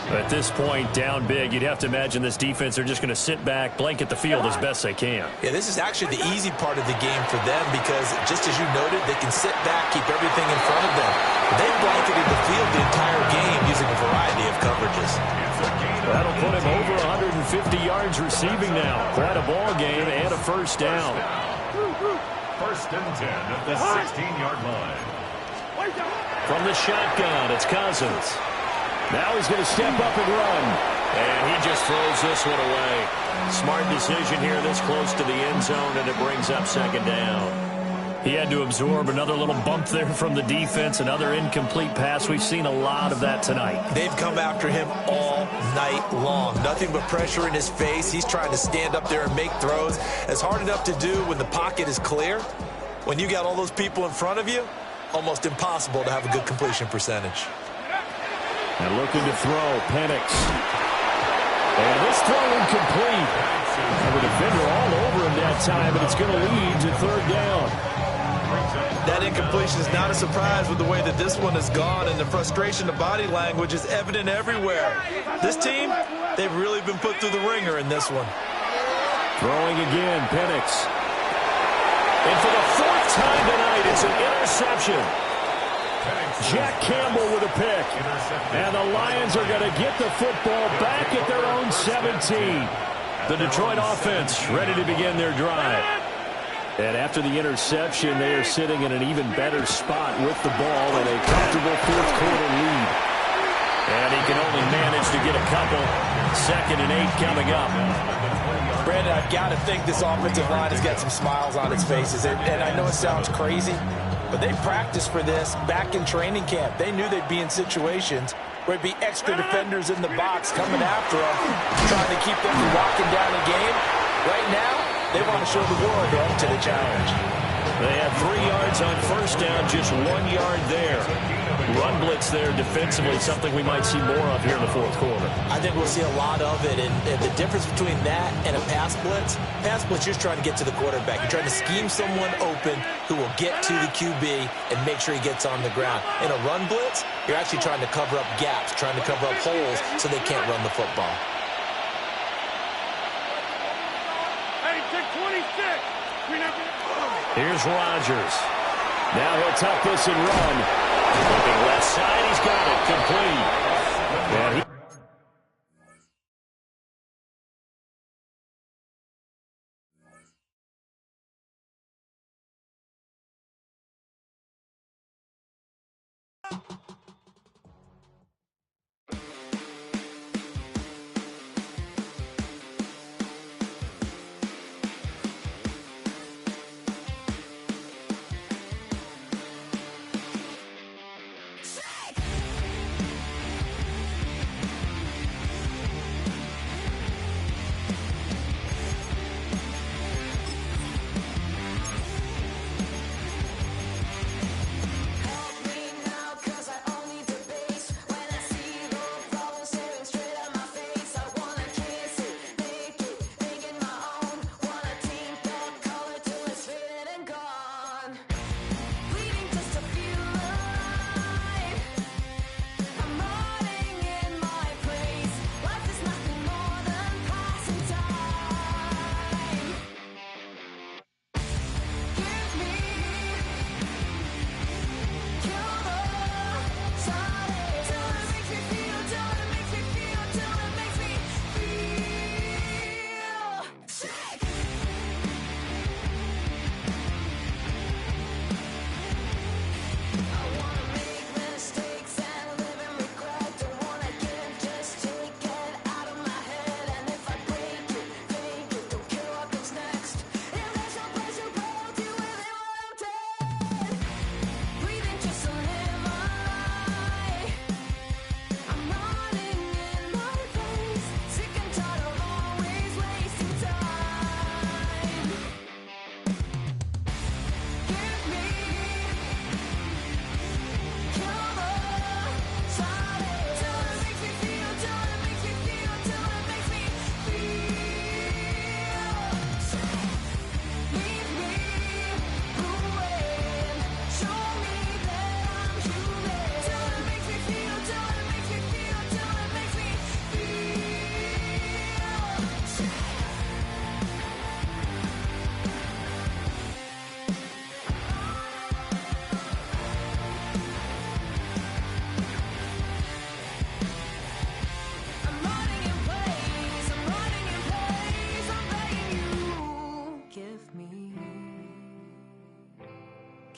At this point, down big, you'd have to imagine this defense, they're just going to sit back, blanket the field as best they can. Yeah, this is actually the easy part of the game for them because, just as you noted, they can sit back, keep everything in front of them. They blanketed the field the entire game using a variety of coverages. That'll put him over 150 yards receiving now. Quite a ball game and a first down. First and 10 at the 16-yard line. From the shotgun, it's Cousins. Now he's going to step up and run. And he just throws this one away. Smart decision here this close to the end zone, and it brings up second down. He had to absorb another little bump there from the defense, another incomplete pass. We've seen a lot of that tonight. They've come after him all night long. Nothing but pressure in his face. He's trying to stand up there and make throws. It's hard enough to do when the pocket is clear. When you got all those people in front of you, almost impossible to have a good completion percentage. And looking to throw, Penix. And this throw incomplete. And the defender all over him that time, and it's going to lead to third down. That incompletion is not a surprise with the way that this one has gone, and the frustration of body language is evident everywhere. This team, they've really been put through the ringer in this one. Throwing again, Penix. And for the 4th time tonight, it's an interception. Jack Campbell with a pick. And the Lions are going to get the football back at their own 17. The Detroit offense ready to begin their drive. And after the interception, they are sitting in an even better spot with the ball in a comfortable 4th quarter lead. And he can only manage to get a couple. 2nd and 8 coming up. Brandon, I've got to think this offensive line has got some smiles on its faces. And I know it sounds crazy, but they practiced for this back in training camp. They knew they'd be in situations where it'd be extra defenders in the box coming after them, trying to keep them from walking down the game. Right now, they want to show the world they're up to the challenge. They have 3 yards on first down, just 1 yard there. Run blitz there defensively, something we might see more of here in the 4th quarter. I think we'll see a lot of it, and the difference between that and a pass blitz, you're just trying to get to the quarterback. You're trying to scheme someone open who will get to the QB and make sure he gets on the ground. In a run blitz, you're actually trying to cover up gaps, trying to cover up holes so they can't run the football. Hey, take 26. Here's Rodgers. Now he'll tuck this and run. Looking left side, he's got it. Complete. And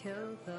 kill them.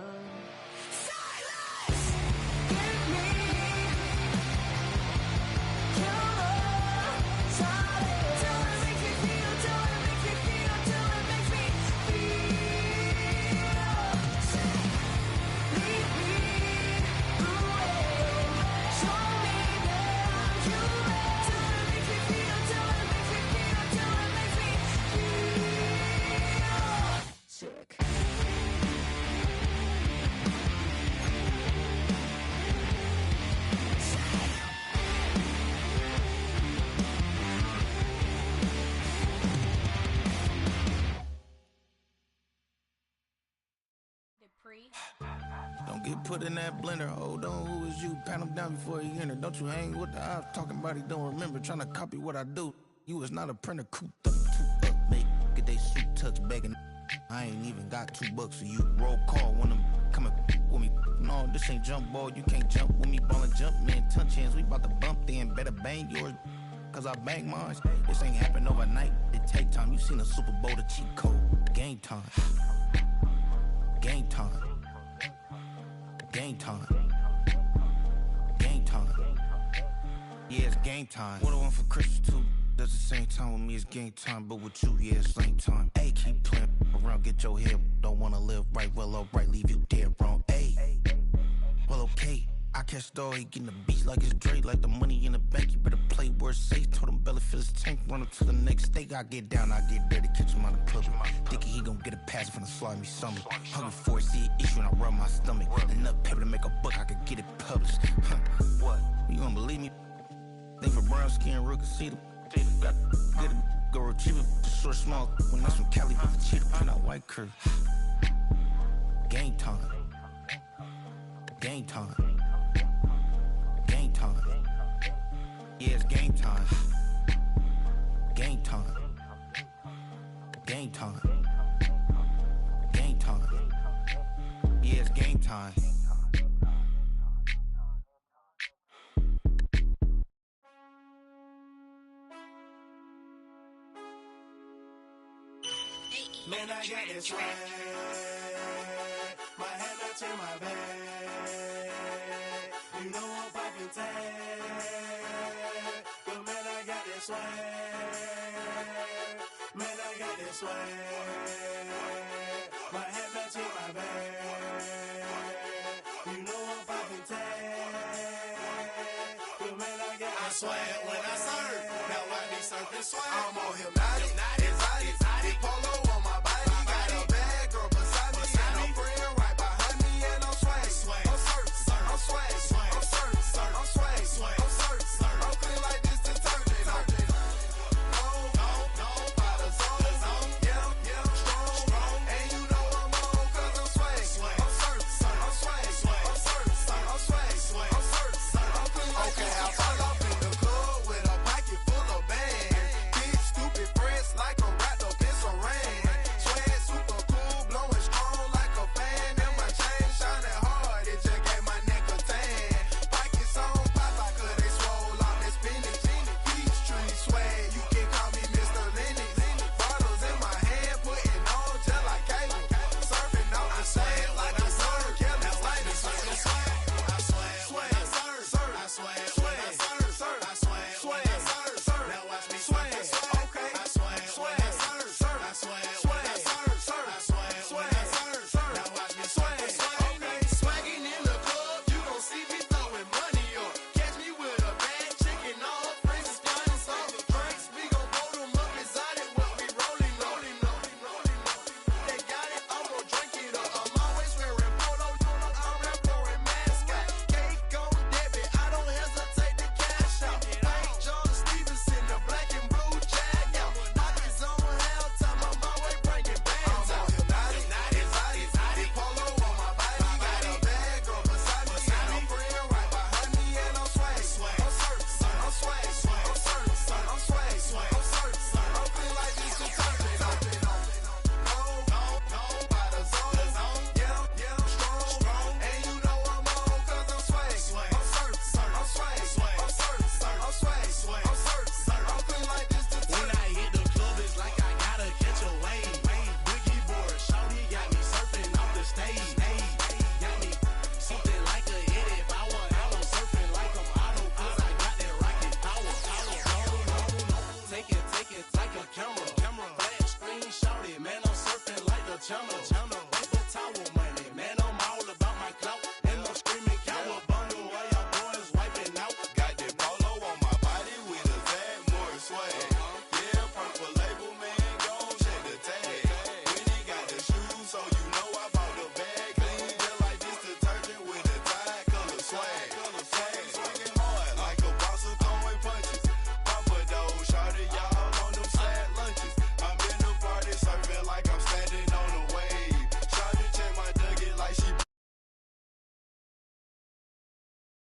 Don't get put in that blender. Hold on, who is you? Pat him down before he enter. Don't you hang with the ops talking about he don't remember. Trying to copy what I do. You is not a printer. Cooped up, too up, make get they suit touch begging. I ain't even got $2 for you. Roll call when I'm coming with me. No, this ain't jump ball. You can't jump with me. Ballin' jump, man. Touch hands. We bout to bump then. Better bang yours. Cause I bang mine. This ain't happen overnight. It take time. You seen the Super Bowl, the cheat code. Game time. Game time. Game time. Game time. Yeah, it's game time. What I want for Christmas too. Does the same time with me, it's game time. But with you, yeah, it's same time. Hey, keep playing around, get your head. Don't wanna live right, well, alright, leave you dead wrong. Hey, well, okay. I catch the dog, he getting the beats like it's Dre. Like the money in the bank, you better play where it's safe. Told him belly fill his tank, run up to the next steak. I get down, I get dirty, catch him on the public. Thinking he gon' get a pass from the slimy stomach. Hungry for it, see an issue and I rub my stomach. Enough paper to make a book, I could get it published. What? You gonna believe me? Think for brown skin, real can see them. Got get it, go retrieve it, short, small. When that's from Cali, with the cheetah, print out white curve. Game time. Game time. Game time. Yeah, it's game time. Game time. Game time. Game time. Yeah, it's game time. Man, I got this swag. My head not in my bag. You know I'm poppin' tag. But man, I got this swag. Man, I got this swag. My head not in my bag. You know I'm poppin' tag. But man, I got this swag. When I serve, now I be surfing swag. I'm on hypnotic.